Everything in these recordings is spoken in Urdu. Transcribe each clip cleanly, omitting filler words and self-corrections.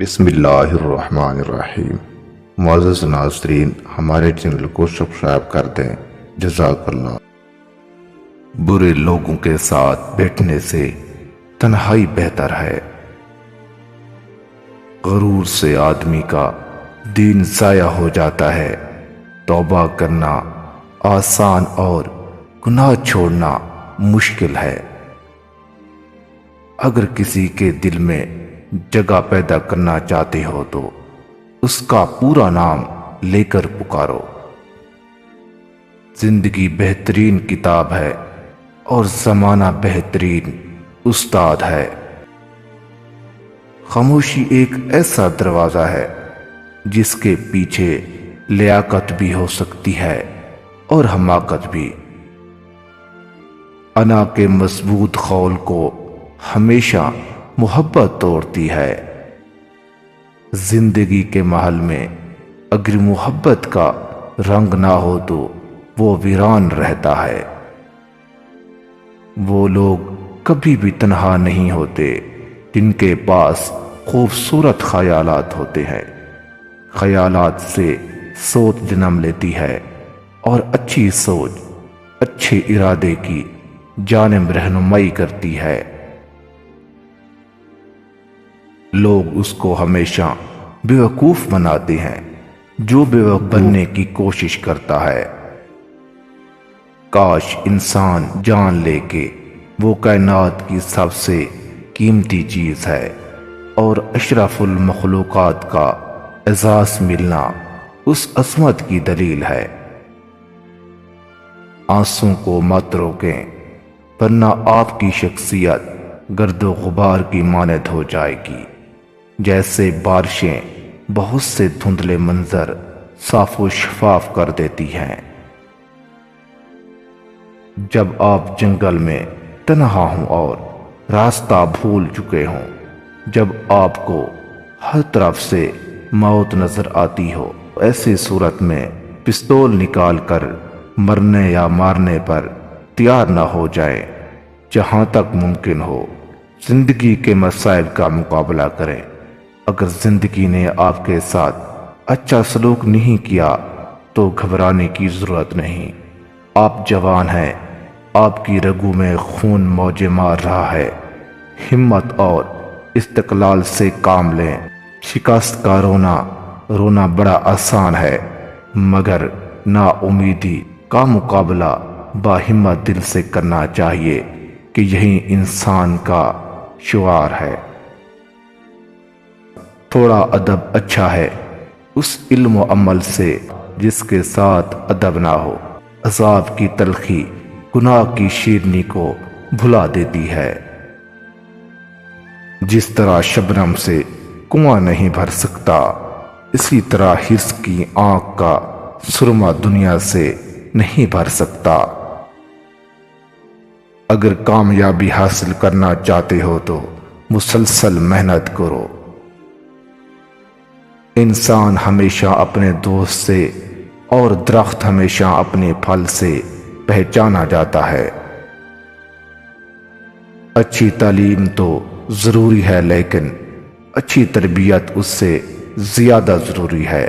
بسم اللہ الرحمن الرحیم۔ معزز ناظرین، ہمارے چینل کو سبسکرائب کر دیں، جزاک اللہ۔ برے لوگوں کے ساتھ بیٹھنے سے تنہائی بہتر ہے۔ غرور سے آدمی کا دین ضائع ہو جاتا ہے۔ توبہ کرنا آسان اور گناہ چھوڑنا مشکل ہے۔ اگر کسی کے دل میں جگہ پیدا کرنا چاہتے ہو تو اس کا پورا نام لے کر پکارو۔ زندگی بہترین کتاب ہے اور زمانہ بہترین استاد ہے۔ خاموشی ایک ایسا دروازہ ہے جس کے پیچھے لیاقت بھی ہو سکتی ہے اور حماقت بھی۔ انا کے مضبوط خول کو ہمیشہ محبت توڑتی ہے۔ زندگی کے محل میں اگر محبت کا رنگ نہ ہو تو وہ ویران رہتا ہے۔ وہ لوگ کبھی بھی تنہا نہیں ہوتے جن کے پاس خوبصورت خیالات ہوتے ہیں۔ خیالات سے سوچ جنم لیتی ہے اور اچھی سوچ اچھے ارادے کی جانب رہنمائی کرتی ہے۔ لوگ اس کو ہمیشہ بیوقوف بناتے ہیں جو بیوقوف بننے کی کوشش کرتا ہے۔ کاش انسان جان لے کہ وہ کائنات کی سب سے قیمتی چیز ہے اور اشرف المخلوقات کا اعزاز ملنا اس عظمت کی دلیل ہے۔ آنسوں کو مت روکیں ورنہ آپ کی شخصیت گرد و غبار کی مانند ہو جائے گی۔ جیسے بارشیں بہت سے دھندلے منظر صاف و شفاف کر دیتی ہیں۔ جب آپ جنگل میں تنہا ہوں اور راستہ بھول چکے ہوں، جب آپ کو ہر طرف سے موت نظر آتی ہو، ایسی صورت میں پستول نکال کر مرنے یا مارنے پر تیار نہ ہو جائیں۔ جہاں تک ممکن ہو زندگی کے مسائل کا مقابلہ کریں۔ اگر زندگی نے آپ کے ساتھ اچھا سلوک نہیں کیا تو گھبرانے کی ضرورت نہیں۔ آپ جوان ہیں، آپ کی رگوں میں خون موجیں مار رہا ہے۔ ہمت اور استقلال سے کام لیں۔ شکست کا رونا بڑا آسان ہے، مگر نا امیدی کا مقابلہ باہمت دل سے کرنا چاہیے کہ یہی انسان کا شعار ہے۔ تھوڑا ادب اچھا ہے اس علم و عمل سے جس کے ساتھ ادب نہ ہو۔ عذاب کی تلخی گناہ کی شیرنی کو بھلا دیتی ہے۔ جس طرح شبنم سے کنواں نہیں بھر سکتا، اسی طرح حرص کی آنکھ کا سرما دنیا سے نہیں بھر سکتا۔ اگر کامیابی حاصل کرنا چاہتے ہو تو مسلسل محنت کرو۔ انسان ہمیشہ اپنے دوست سے اور درخت ہمیشہ اپنے پھل سے پہچانا جاتا ہے۔ اچھی تعلیم تو ضروری ہے لیکن اچھی تربیت اس سے زیادہ ضروری ہے۔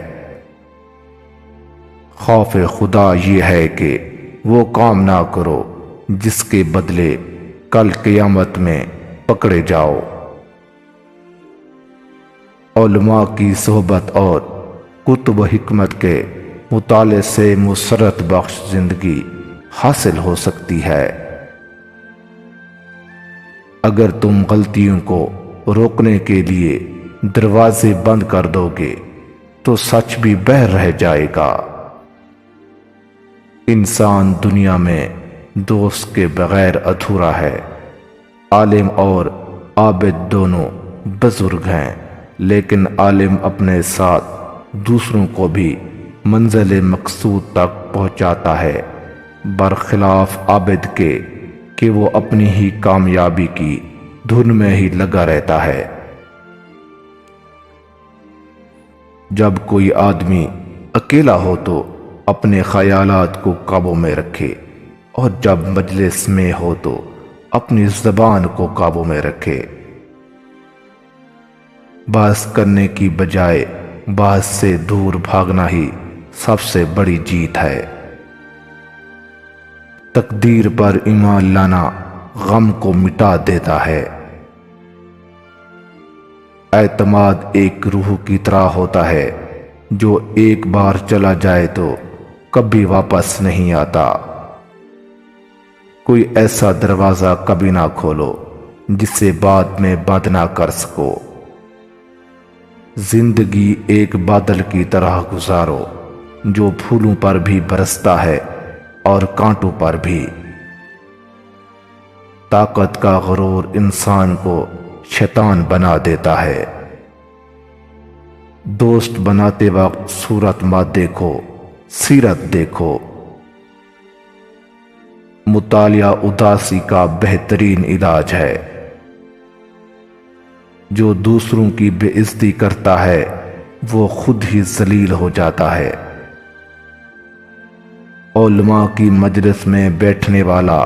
خوف خدا یہ ہے کہ وہ کام نہ کرو جس کے بدلے کل قیامت میں پکڑے جاؤ۔ علماء کی صحبت اور کتب و حکمت کے مطالعے سے مسرت بخش زندگی حاصل ہو سکتی ہے۔ اگر تم غلطیوں کو روکنے کے لیے دروازے بند کر دو گے تو سچ بھی باہر رہ جائے گا۔ انسان دنیا میں دوست کے بغیر ادھورا ہے۔ عالم اور عابد دونوں بزرگ ہیں، لیکن عالم اپنے ساتھ دوسروں کو بھی منزل مقصود تک پہنچاتا ہے، برخلاف عابد کے کہ وہ اپنی ہی کامیابی کی دھن میں ہی لگا رہتا ہے۔ جب کوئی آدمی اکیلا ہو تو اپنے خیالات کو قابو میں رکھے، اور جب مجلس میں ہو تو اپنی زبان کو قابو میں رکھے۔ بحث کرنے کی بجائے بحث سے دور بھاگنا ہی سب سے بڑی جیت ہے۔ تقدیر پر ایمان لانا غم کو مٹا دیتا ہے۔ اعتماد ایک روح کی طرح ہوتا ہے جو ایک بار چلا جائے تو کبھی واپس نہیں آتا۔ کوئی ایسا دروازہ کبھی نہ کھولو جس سے بعد میں بند نہ کر سکو۔ زندگی ایک بادل کی طرح گزارو جو پھولوں پر بھی برستا ہے اور کانٹوں پر بھی۔ طاقت کا غرور انسان کو شیطان بنا دیتا ہے۔ دوست بناتے وقت صورت مت دیکھو، سیرت دیکھو۔ مطالعہ اداسی کا بہترین علاج ہے۔ جو دوسروں کی بے عزتی کرتا ہے وہ خود ہی ذلیل ہو جاتا ہے۔ علماء کی مجلس میں بیٹھنے والا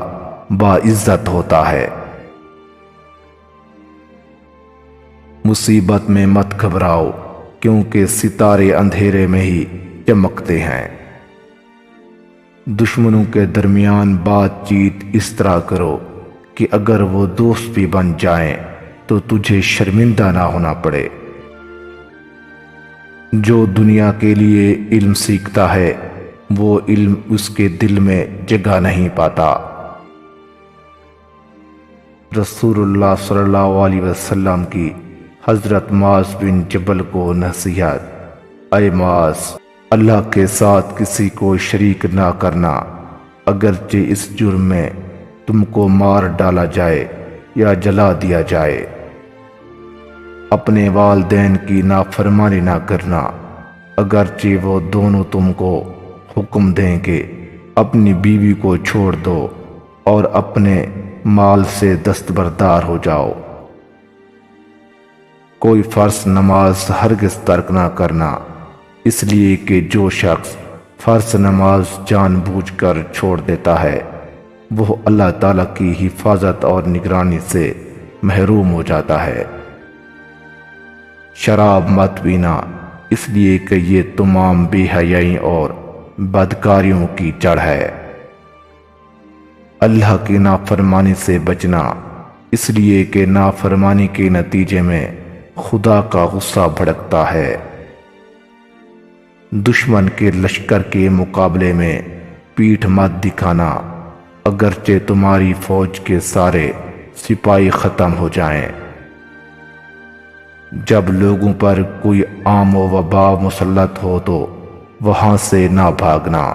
باعزت ہوتا ہے۔ مصیبت میں مت گھبراؤ کیونکہ ستارے اندھیرے میں ہی چمکتے ہیں۔ دشمنوں کے درمیان بات چیت اس طرح کرو کہ اگر وہ دوست بھی بن جائیں تو تجھے شرمندہ نہ ہونا پڑے۔ جو دنیا کے لیے علم سیکھتا ہے وہ علم اس کے دل میں جگہ نہیں پاتا۔ رسول اللہ صلی اللہ علیہ وسلم کی حضرت معاذ بن جبل کو نصیحت: اے معاذ، اللہ کے ساتھ کسی کو شریک نہ کرنا، اگرچہ اس جرم میں تم کو مار ڈالا جائے یا جلا دیا جائے۔ اپنے والدین کی نافرمانی نہ کرنا، اگرچہ وہ دونوں تم کو حکم دیں کہ اپنی بیوی کو چھوڑ دو اور اپنے مال سے دستبردار ہو جاؤ۔ کوئی فرض نماز ہرگز ترک نہ کرنا، اس لیے کہ جو شخص فرض نماز جان بوجھ کر چھوڑ دیتا ہے وہ اللہ تعالیٰ کی حفاظت اور نگرانی سے محروم ہو جاتا ہے۔ شراب مت پینا، اس لیے کہ یہ تمام بے حیائی اور بدکاریوں کی جڑ ہے۔ اللہ کی نافرمانی سے بچنا، اس لیے کہ نافرمانی کے نتیجے میں خدا کا غصہ بھڑکتا ہے۔ دشمن کے لشکر کے مقابلے میں پیٹھ مت دکھانا، اگرچہ تمہاری فوج کے سارے سپاہی ختم ہو جائیں۔ جب لوگوں پر کوئی عام و وبا مسلط ہو تو وہاں سے نہ بھاگنا۔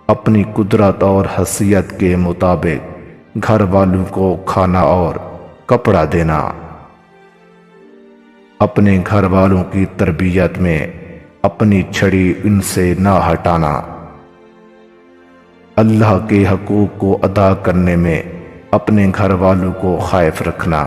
اپنی قدرت اور حیثیت کے مطابق گھر والوں کو کھانا اور کپڑا دینا۔ اپنے گھر والوں کی تربیت میں اپنی چھڑی ان سے نہ ہٹانا۔ اللہ کے حقوق کو ادا کرنے میں اپنے گھر والوں کو خائف رکھنا۔